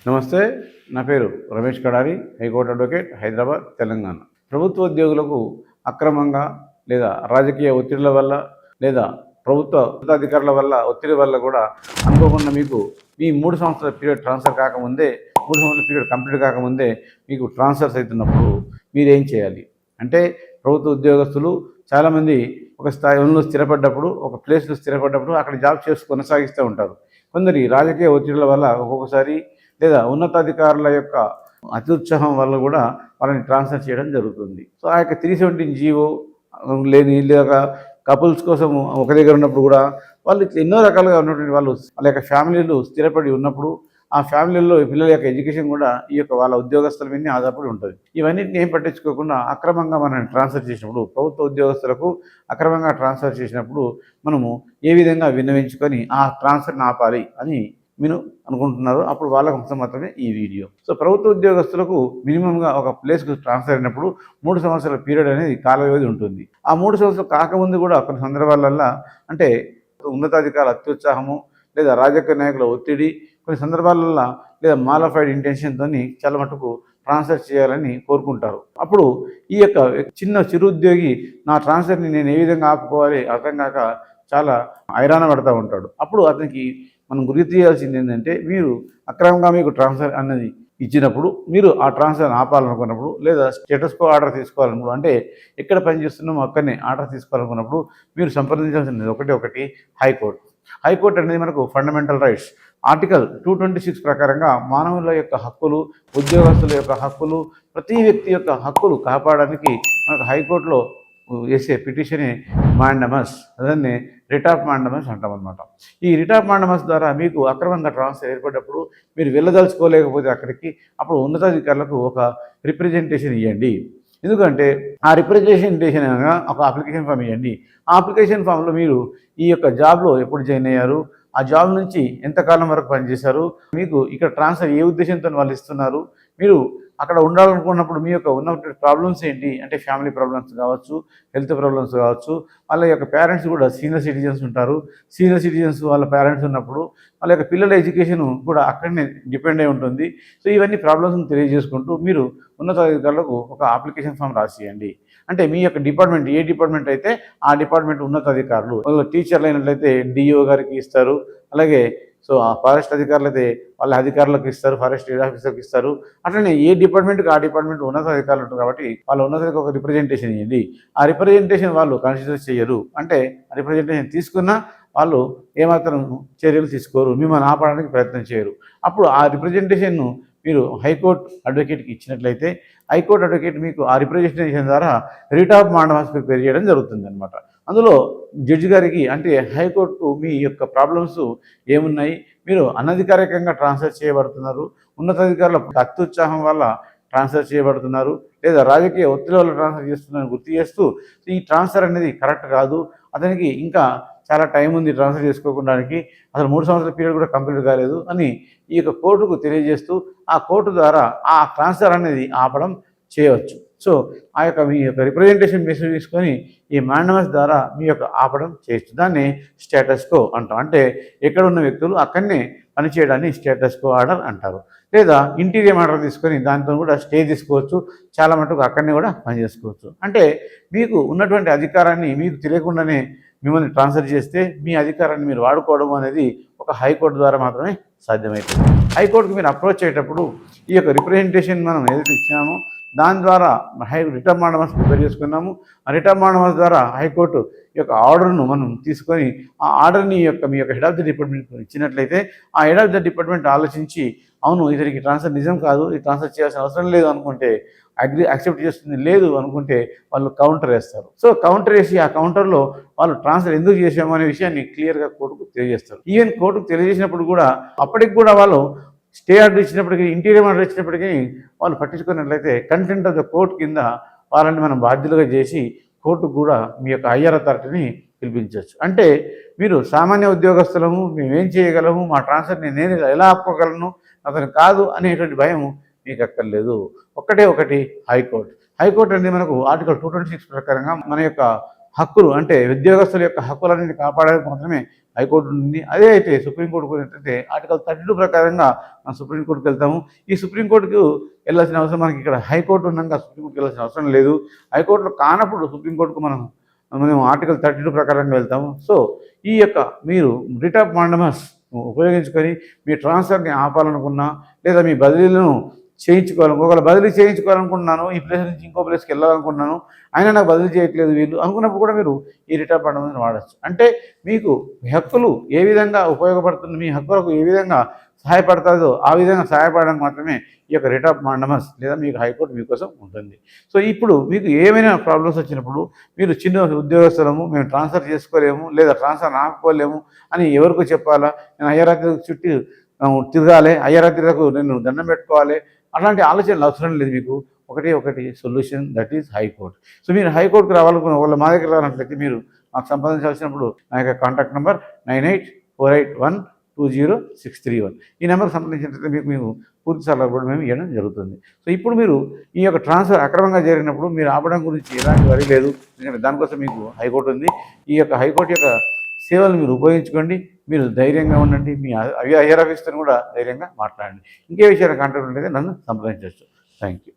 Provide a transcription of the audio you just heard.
నమస్తే. నా పేరు రమేష్ కడారి, హైకోర్టు అడ్వకేట్, హైదరాబాద్, తెలంగాణ. ప్రభుత్వ ఉద్యోగులకు అక్రమంగా లేదా రాజకీయ ఒత్తిడిల వల్ల లేదా ప్రభుత్వ ఉన్నతాధికారుల వల్ల ఒత్తిడి వల్ల కూడా అనుకోకుండా మీకు మీ 3 సంవత్సరాల పీరియడ్ ట్రాన్స్ఫర్ కాకముందే 3 సంవత్సరాల పీరియడ్ కంప్లీట్ కాకముందే మీకు ట్రాన్స్ఫర్స్ అవుతున్నప్పుడు మీరేం చేయాలి అంటే, ప్రభుత్వ ఉద్యోగస్తులు చాలామంది ఒక స్థాయిలో స్థిరపడ్డప్పుడు, ఒక ప్లేస్లో స్థిరపడ్డప్పుడు అక్కడ జాబ్ చేసి కొనసాగిస్తూ ఉంటారు. కొందరి రాజకీయ ఒత్తిడిల వల్ల ఒక్కొక్కసారి లేదా ఉన్నతాధికారుల యొక్క అత్యుత్సాహం వల్ల కూడా వాళ్ళని ట్రాన్స్ఫర్ చేయడం జరుగుతుంది. సో ఆ యొక్క 317 జీవో లేని లేదా కపుల్స్ కోసం ఒక దగ్గర ఉన్నప్పుడు కూడా వాళ్ళు ఎన్నో రకాలుగా ఉన్నటువంటి వాళ్ళ యొక్క ఫ్యామిలీలు స్థిరపడి ఉన్నప్పుడు ఆ ఫ్యామిలీల్లో పిల్లల యొక్క ఎడ్యుకేషన్ కూడా ఈ యొక్క వాళ్ళ ఉద్యోగస్తుల మీద ఆధారపడి ఉంటుంది. ఇవన్నిటిని ఏం పట్టించుకోకుండా అక్రమంగా మనం ట్రాన్స్ఫర్ చేసినప్పుడు, ప్రభుత్వ ఉద్యోగస్తులకు అక్రమంగా ట్రాన్స్ఫర్ చేసినప్పుడు మనము ఏ విధంగా విన్నవించుకొని ఆ ట్రాన్స్ఫర్ని ఆపాలి అని మీరు అనుకుంటున్నారు. అప్పుడు వాళ్ళ కోసం మాత్రమే ఈ వీడియో. సో ప్రభుత్వ ఉద్యోగస్తులకు మినిమంగా ఒక ప్లేస్కు ట్రాన్స్ఫర్ అయినప్పుడు 3 సంవత్సరాల పీరియడ్ అనేది కాల వ్యవధి ఉంటుంది. ఆ 3 సంవత్సరాలు కాకముందు కూడా కొన్ని సందర్భాలల్లో అంటే ఉన్నతాధికారుల అత్యుత్సాహము లేదా రాజకీయ నాయకుల ఒత్తిడి, కొన్ని సందర్భాలలో లేదా మాలఫైడ్ ఇంటెన్షన్తో చాలా మటుకు ట్రాన్స్ఫర్ చేయాలని కోరుకుంటారు. అప్పుడు ఈ యొక్క చిరుద్యోగి నా ట్రాన్స్ఫర్ని నేను ఏ విధంగా ఆపుకోవాలి అర్థం కాక చాలా హైరాణ పడుతూ ఉంటాడు. అప్పుడు అతనికి మనం గుర్తు చేయాల్సింది ఏంటంటే, మీరు అక్రమంగా మీకు ట్రాన్స్ఫర్ అన్నది ఇచ్చినప్పుడు మీరు ఆ ట్రాన్స్ఫర్ ఆపాలనుకున్నప్పుడు లేదా స్టేటస్ కో ఆర్డర్ తీసుకోవాలనుకున్నప్పుడు, అంటే ఎక్కడ పనిచేస్తున్నామో అక్కడనే ఆర్డర్ తీసుకోవాలనుకున్నప్పుడు మీరు సంప్రదించాల్సింది ఒకటి హైకోర్టు. హైకోర్టు అనేది మనకు ఫండమెంటల్ రైట్స్ ఆర్టికల్ 226 ప్రకారంగా మానవుల యొక్క హక్కులు, ఉద్యోగస్తుల యొక్క హక్కులు, ప్రతి వ్యక్తి యొక్క హక్కులు కాపాడడానికి మనకు హైకోర్టులో వేసే పిటిషనే మాండమస్. దాన్ని రిట్ ఆఫ్ మాండమస్ అంటాం అనమాట. ఈ రిట్ ఆఫ్ మాండమస్ ద్వారా మీకు అక్రమంగా ట్రాన్స్ఫర్ ఏర్పడినప్పుడు మీరు వెళ్ళదలుచుకోలేకపోతే అక్కడికి, అప్పుడు ఉన్నతాధికారులకు ఒక రిప్రజెంటేషన్ ఇవ్వండి. ఎందుకంటే ఆ రిప్రజెంటేషన్ అనగా ఒక అప్లికేషన్ ఫామ్ ఇవ్వండి. ఆ అప్లికేషన్ ఫామ్లో మీరు ఈ యొక్క జాబ్లో ఎప్పుడు జాయిన్ అయ్యారు, ఆ జాబ్ నుంచి ఎంతకాలం వరకు పనిచేశారు, మీకు ఇక్కడ ట్రాన్స్ఫర్ ఏ ఉద్దేశంతో వాళ్ళు ఇస్తున్నారు, మీరు అక్కడ ఉండాలనుకున్నప్పుడు మీ యొక్క ఉన్న ప్రాబ్లమ్స్ ఏంటి అంటే ఫ్యామిలీ ప్రాబ్లమ్స్ కావచ్చు, హెల్త్ ప్రాబ్లమ్స్ కావచ్చు, వాళ్ళ యొక్క పేరెంట్స్ కూడా సీనియర్ సిటిజన్స్ ఉంటారు. సీనియర్ సిటిజన్స్ వాళ్ళ పేరెంట్స్ ఉన్నప్పుడు వాళ్ళ యొక్క పిల్లల ఎడ్యుకేషన్ కూడా అక్కడనే డిపెండ్ అయి ఉంటుంది. సో ఇవన్నీ ప్రాబ్లమ్స్ని తెలియజేసుకుంటూ మీరు ఉన్నతాధికారులకు ఒక అప్లికేషన్ ఫామ్ రాసియండి. అంటే మీ యొక్క డిపార్ట్మెంట్ ఏ డిపార్ట్మెంట్ అయితే ఆ డిపార్ట్మెంట్ ఉన్నతాధికారులు, టీచర్లు అయినట్లయితే డిఓ గారికి ఇస్తారు. అలాగే సో ఆ ఫారెస్ట్ అధికారులు అయితే వాళ్ళ అధికారులకు ఇస్తారు, ఫారెస్ట్ ఆఫీసర్కి ఇస్తారు. అట్లనే ఏ డిపార్ట్మెంట్కి ఆ డిపార్ట్మెంట్ ఉన్నతాధికారులు ఉంటారు కాబట్టి వాళ్ళ ఉన్నతాధికారికి ఒక రిప్రజెంటేషన్ ఇవ్వండి. ఆ రిప్రజెంటేషన్ వాళ్ళు కన్సిడర్ చేయరు, అంటే ఆ రిప్రజెంటేషన్ తీసుకున్నా వాళ్ళు ఏమాత్రం చర్యలు తీసుకోరు, మిమ్మల్ని ఆపడానికి ప్రయత్నం చేయరు. అప్పుడు ఆ రిప్రజెంటేషన్ను మీరు హైకోర్టు అడ్వకేట్కి ఇచ్చినట్లయితే హైకోర్టు అడ్వకేట్ మీకు ఆ రిప్రజెంటేషన్ ద్వారా రిట్ ఆఫ్ మాండమస్ ప్రిపేర్ చేయడం జరుగుతుంది అనమాట. అందులో జడ్జి గారికి అంటే హైకోర్టు మీ యొక్క ప్రాబ్లమ్స్ ఏమున్నాయి, మీరు అనధికారికంగా ట్రాన్స్ఫర్ చేయబడుతున్నారు, ఉన్నతాధికారుల అత్యుత్సాహం వల్ల ట్రాన్స్ఫర్ చేయబడుతున్నారు, లేదా రాజకీయ ఒత్తిడి వల్ల ట్రాన్స్ఫర్ చేస్తున్నారని గుర్తు చేస్తూ ఈ ట్రాన్స్ఫర్ అనేది కరెక్ట్ కాదు, అతనికి ఇంకా చాలా టైం ఉంది ట్రాన్స్ఫర్ చేసుకోవడానికి, అసలు 3 సంవత్సరాల పీరియడ్ కూడా కంప్లీట్ కాలేదు అని ఈ యొక్క కోర్టుకు తెలియజేస్తూ ఆ కోర్టు ద్వారా ఆ ట్రాన్స్ఫర్ అనేది ఆపడం చేయవచ్చు. సో ఆ యొక్క మీ యొక్క రిప్రజెంటేషన్ మెసేజ్ తీసుకొని ఈ మాండమస్ ద్వారా మీ యొక్క ఆపడం చేయొచ్చు. దాన్ని స్టేటస్ కో అంటాం. అంటే ఎక్కడ ఉన్న వ్యక్తులు అక్కడనే పనిచేయడాన్ని స్టేటస్ కో ఆర్డర్ అంటారు. లేదా ఇంటీరియం ఆర్డర్ తీసుకొని దాంతో కూడా స్టే తీసుకోవచ్చు, చాలా మటుకు అక్కడనే కూడా పనిచేసుకోవచ్చు. అంటే మీకు ఉన్నటువంటి అధికారాన్ని మీకు తెలియకుండానే మిమ్మల్ని ట్రాన్స్ఫర్ చేస్తే మీ అధికారాన్ని మీరు వాడుకోవడం అనేది ఒక హైకోర్టు ద్వారా మాత్రమే సాధ్యమవుతుంది. హైకోర్టుకు మీరు అప్రోచ్ అయ్యేటప్పుడు ఈ యొక్క రిప్రజెంటేషన్ మనం ఏదైతే ఇచ్చినామో దాని ద్వారా రిట్ ఆఫ్ మాండమస్ ప్రిపేర్ చేసుకున్నాము. ఆ రిట్ ఆఫ్ మాండమస్ ద్వారా హైకోర్టు యొక్క ఆర్డర్ను మనం తీసుకొని ఆ ఆర్డర్ని మీ యొక్క హెడ్ ఆఫ్ ది డిపార్ట్మెంట్ ఇచ్చినట్లయితే ఆ హెడ్ ఆఫ్ ది డిపార్ట్మెంట్ ఆలోచించి అవును ఇతనికి ట్రాన్స్ఫర్ నిజం కాదు, ఈ ట్రాన్స్ఫర్ చేయాల్సిన అవసరం లేదు అనుకుంటే యాక్సెప్ట్ చేస్తుంది, లేదు అనుకుంటే వాళ్ళు కౌంటర్ వేస్తారు. సో కౌంటర్ వేసి ఆ కౌంటర్లో వాళ్ళు ట్రాన్స్ఫర్ ఎందుకు చేసాము అనే విషయాన్ని క్లియర్గా కోర్టుకు తెలియజేస్తారు. ఈవెన్ కోర్టుకు తెలియజేసినప్పుడు కూడా అప్పటికి కూడా వాళ్ళు స్టే ఆర్డర్ ఇచ్చినప్పటికీ, ఇంటీరియం ఆర్డర్ ఇచ్చినప్పటికీ వాళ్ళు పట్టించుకున్నట్లయితే కంటెంట్ ఆఫ్ ద కోర్టు కింద వాళ్ళని మనం బాధ్యులుగా చేసి కోర్టుకు కూడా మీ యొక్క హయ్యర్ అథారిటీని పిలిపించవచ్చు. అంటే మీరు సామాన్య ఉద్యోగస్తులము, మేమేం చేయగలము, మా ట్రాన్స్ఫర్ని నేను ఎలా ఆపుకోగలను, అతను కాదు అనేటువంటి భయం మీకు అక్కర్లేదు. ఒకటి హైకోర్టు. హైకోర్టు అనేది మనకు ఆర్టికల్ 226 ప్రకారంగా మన యొక్క హక్కులు అంటే ఉద్యోగస్తుల యొక్క హక్కులన్నింటినీ కాపాడడానికి మాత్రమే హైకోర్టు ఉంది. అదే అయితే సుప్రీంకోర్టుకు ఏంటంటే ఆర్టికల్ 32 ప్రకారంగా మనం సుప్రీంకోర్టుకు వెళ్తాము. ఈ సుప్రీంకోర్టుకు వెళ్ళాల్సిన అవసరం మనకి ఇక్కడ హైకోర్టు ఉన్నాక సుప్రీంకోర్టుకు వెళ్ళాల్సిన అవసరం లేదు. హైకోర్టులో కానప్పుడు సుప్రీంకోర్టుకు మనం ఆర్టికల్ 32 ప్రకారంగా వెళ్తాము. సో ఈ యొక్క మీరు రిట్ ఆఫ్ మాండమస్ ఉపయోగించుకొని మీ ట్రాన్స్ఫర్ని ఆపాలనుకున్నా లేదా మీ బదిలీలను ఒకవేళ బదిలీ చేయించుకోవాలనుకుంటున్నాను, ఈ ప్లేస్ నుంచి ఇంకో ప్లేస్కి వెళ్ళాలనుకుంటున్నాను, అయినా నాకు బదిలీ చేయట్లేదు వీళ్ళు అనుకున్నప్పుడు కూడా మీరు ఈ రిట్ ఆఫ్ మాండమస్ని వాడచ్చు. అంటే మీకు మీ హక్కులు ఏ విధంగా ఉపయోగపడుతుంది, మీ హక్కులకు ఏ విధంగా సహాయపడతాదో ఆ విధంగా సహాయపడడానికి మాత్రమే ఈ యొక్క రిట్ ఆఫ్ మాండమస్ లేదా మీకు హైకోర్టు మీకోసం ఉంటుంది. సో ఇప్పుడు మీకు ఏమైనా ప్రాబ్లమ్స్ వచ్చినప్పుడు మీరు చిన్న ఉద్యోగస్తులము, మేము ట్రాన్స్ఫర్ చేసుకోలేము లేదా ట్రాన్స్ఫర్ ఆపుకోలేము అని ఎవరికి చెప్పాలా, నేను అయ్యరాత్రి చుట్టూ తిరగాలి, అయ్యరాత్రికి నేను దండం పెట్టుకోవాలి, అలాంటి ఆలోచనలు అవసరం లేదు. మీకు ఒకటి solution, that is high court. So మీరు హైకోర్టుకు రావాలనుకున్న వాళ్ళు మా దగ్గర రానట్లయితే మీరు మాకు సంప్రదించాల్సినప్పుడు నా యొక్క కాంటాక్ట్ నెంబర్ 9848120631. ఈ నెంబర్కి సంబంధించినట్లయితే మీకు పూర్తి సలహా కూడా మేము ఇవ్వడం జరుగుతుంది. సో ఇప్పుడు మీరు ఈ యొక్క ట్రాన్స్ఫర్ అక్రమంగా జరిగినప్పుడు మీరు ఆపడం గురించి ఎలాంటి వరి లేదు, ఎందుకంటే దానికోసం మీకు హైకోర్టు ఉంది. ఈ యొక్క హైకోర్టు యొక్క సేవలు మీరు ఉపయోగించుకోండి. మీరు ధైర్యంగా ఉండండి. మీ హైయర్ ఆఫీసర్ని కూడా ధైర్యంగా మాట్లాడండి. ఇంకే విషయాన్ని కాంటాక్ట్ ఉంటే నన్ను సంప్రదించవచ్చు. Thank you.